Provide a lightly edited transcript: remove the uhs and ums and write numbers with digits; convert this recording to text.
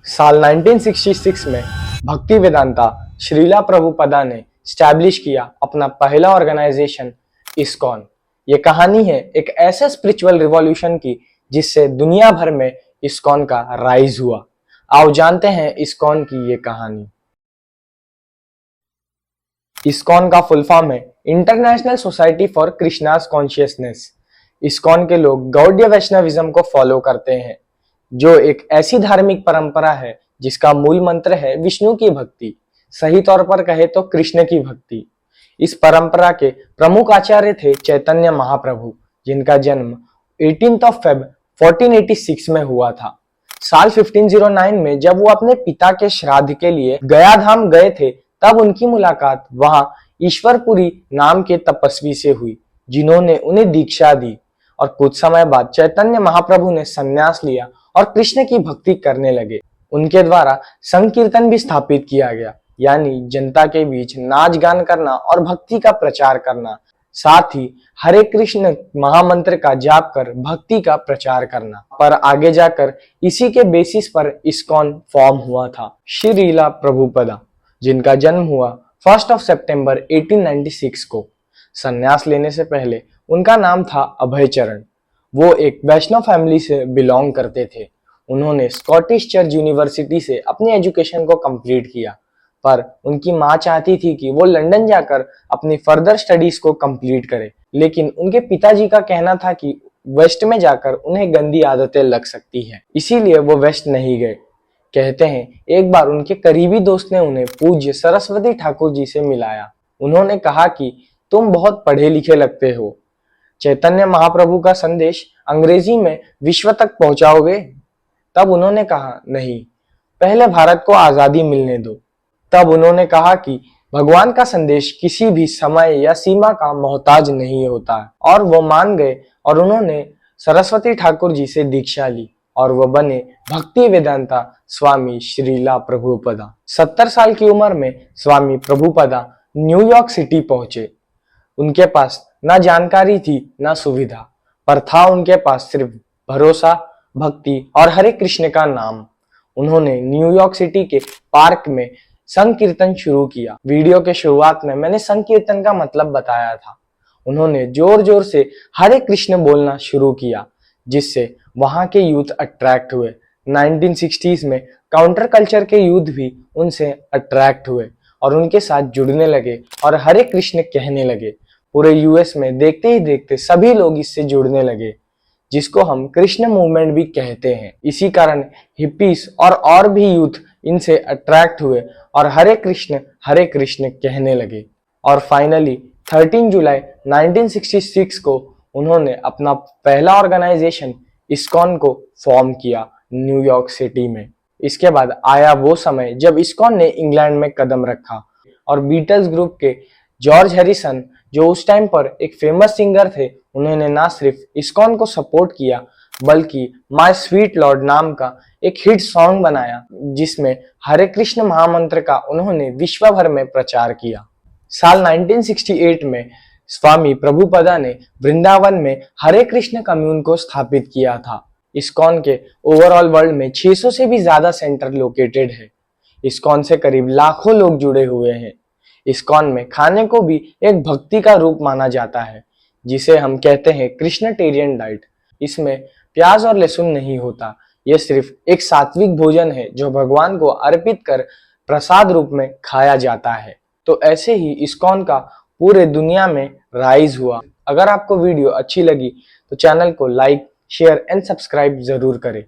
साल 1966 में भक्ति वेदांता श्रीला प्रभुपदा ने स्टैब्लिश किया अपना पहला ऑर्गेनाइजेशन इस्कॉन। ये कहानी है एक ऐसे स्पिरिचुअल रिवॉल्यूशन की जिससे दुनिया भर में इस्कॉन का राइज हुआ। आओ जानते हैं इस्कॉन की ये कहानी। इस्कॉन का फुल फॉर्म है international society for Krishna's consciousness. ISKCON के लोग गौड़ीय वैष्णविज्म को फॉलो करते हैं, जो एक ऐसी धार्मिक परंपरा है जिसका मूल मंत्र है विष्णु की भक्ति, सही तौर पर कहे तो कृष्ण की भक्ति। इस परंपरा के प्रमुख आचार्य थे चैतन्य महाप्रभु, जिनका जन्म 18 फेब 1486 में हुआ था। साल 1509 में जब वो अपने पिता के श्राद्ध के लिए गया धाम गए थे, तब उनकी मुलाकात वहां ईश्वरपुरी नाम के तपस्वी से हुई, जिन्होंने उन्हें दीक्षा दी। और कुछ समय बाद चैतन्य महाप्रभु ने संन्यास लिया और कृष्ण की भक्ति करने लगे। उनके द्वारा संकीर्तन भी स्थापित किया गया, यानी जनता के बीच नाच गान करना और भक्ति का प्रचार करना, साथ ही हरे कृष्ण महामंत्र का जाप कर भक्ति का प्रचार करना। पर आगे जाकर इसी के बेसिस पर इस्कॉन फॉर्म हुआ था। श्रीला प्रभुपदा, जिनका जन्म हुआ 1 सितंबर 1896 को। संन्यास लेने से पहले उनका नाम था अभय चरण। वो एक वैष्णव फैमिली से बिलोंग करते थे। उन्होंने स्कॉटिश चर्च यूनिवर्सिटी से अपनी एजुकेशन को कंप्लीट किया, पर उनकी माँ चाहती थी कि वो लंदन जाकर अपनी फर्दर स्टडीज को कंप्लीट करे, लेकिन उनके पिताजी का कहना था कि वेस्ट में जाकर उन्हें गंदी आदतें लग सकती हैं, इसीलिए वो वेस्ट नहीं गए। कहते हैं एक बार उनके करीबी दोस्त ने उन्हें पूज्य सरस्वती ठाकुर जी से मिलाया। उन्होंने कहा कि तुम बहुत पढ़े लिखे लगते हो, चैतन्य महाप्रभु का संदेश अंग्रेजी में विश्व तक पहुंचाओगे? तब उन्होंने कहा नहीं, पहले भारत को आजादी मिलने दो। तब उन्होंने कहा कि भगवान का संदेश किसी भी समय या सीमा का मोहताज नहीं होता, और वो मान गए और उन्होंने सरस्वती ठाकुर जी से दीक्षा ली और वो बने भक्ति वेदांता स्वामी श्रीला प्रभुपदा। 70 साल की उम्र में स्वामी प्रभुपदा न्यूयॉर्क सिटी पहुंचे। उनके पास ना जानकारी थी ना सुविधा, पर था उनके पास सिर्फ भरोसा, भक्ति और हरे कृष्ण का नाम। उन्होंने न्यूयॉर्क सिटी के पार्क में संकीर्तन शुरू किया। वीडियो के शुरुआत में मैंने संकीर्तन का मतलब बताया था। उन्होंने जोर जोर से हरे कृष्ण बोलना शुरू किया, जिससे वहां के यूथ अट्रैक्ट हुए। 1960s में काउंटर कल्चर के यूथ भी उनसे अट्रैक्ट हुए और उनके साथ जुड़ने लगे और हरे कृष्ण कहने लगे। पूरे यूएस में देखते ही देखते सभी लोग इससे जुड़ने लगे, जिसको हम कृष्ण मूवमेंट भी कहते हैं। इसी कारण हिप्पीस और भी यूथ इनसे अट्रैक्ट हुए और हरे कृष्ण कहने लगे। और फाइनली 13 जुलाई 1966 को उन्होंने अपना पहला ऑर्गेनाइजेशन इस्कॉन को फॉर्म किया न्यूयॉर्क सिटी में। इसके बाद आया वो समय जब इस्कॉन ने इंग्लैंड में कदम रखा और बीटल्स ग्रुप के जॉर्ज हैरिसन, जो उस टाइम पर एक फेमस सिंगर थे, उन्होंने ना सिर्फ इस्कॉन को सपोर्ट किया बल्कि माय स्वीट लॉर्ड नाम का एक हिट सॉन्ग बनाया, जिसमें हरे कृष्ण महामंत्र का उन्होंने विश्व भर में प्रचार किया। साल 1968 में स्वामी प्रभुपदा ने वृंदावन में हरे कृष्ण कम्यून को स्थापित किया था। इस्कॉन के ओवरऑल वर्ल्ड में 600 से भी ज्यादा सेंटर लोकेटेड है। इस्कॉन से करीब लाखों लोग जुड़े हुए हैं। इस्कॉन में खाने को भी एक भक्ति का रूप माना जाता है, जिसे हम कहते हैं कृष्णटेरियन डाइट। इसमें प्याज और लहसुन नहीं होता। यह सिर्फ एक सात्विक भोजन है जो भगवान को अर्पित कर प्रसाद रूप में खाया जाता है। तो ऐसे ही इस्कॉन का पूरे दुनिया में राइज हुआ। अगर आपको वीडियो अच्छी लगी तो चैनल को लाइक, शेयर एंड सब्सक्राइब जरूर करें।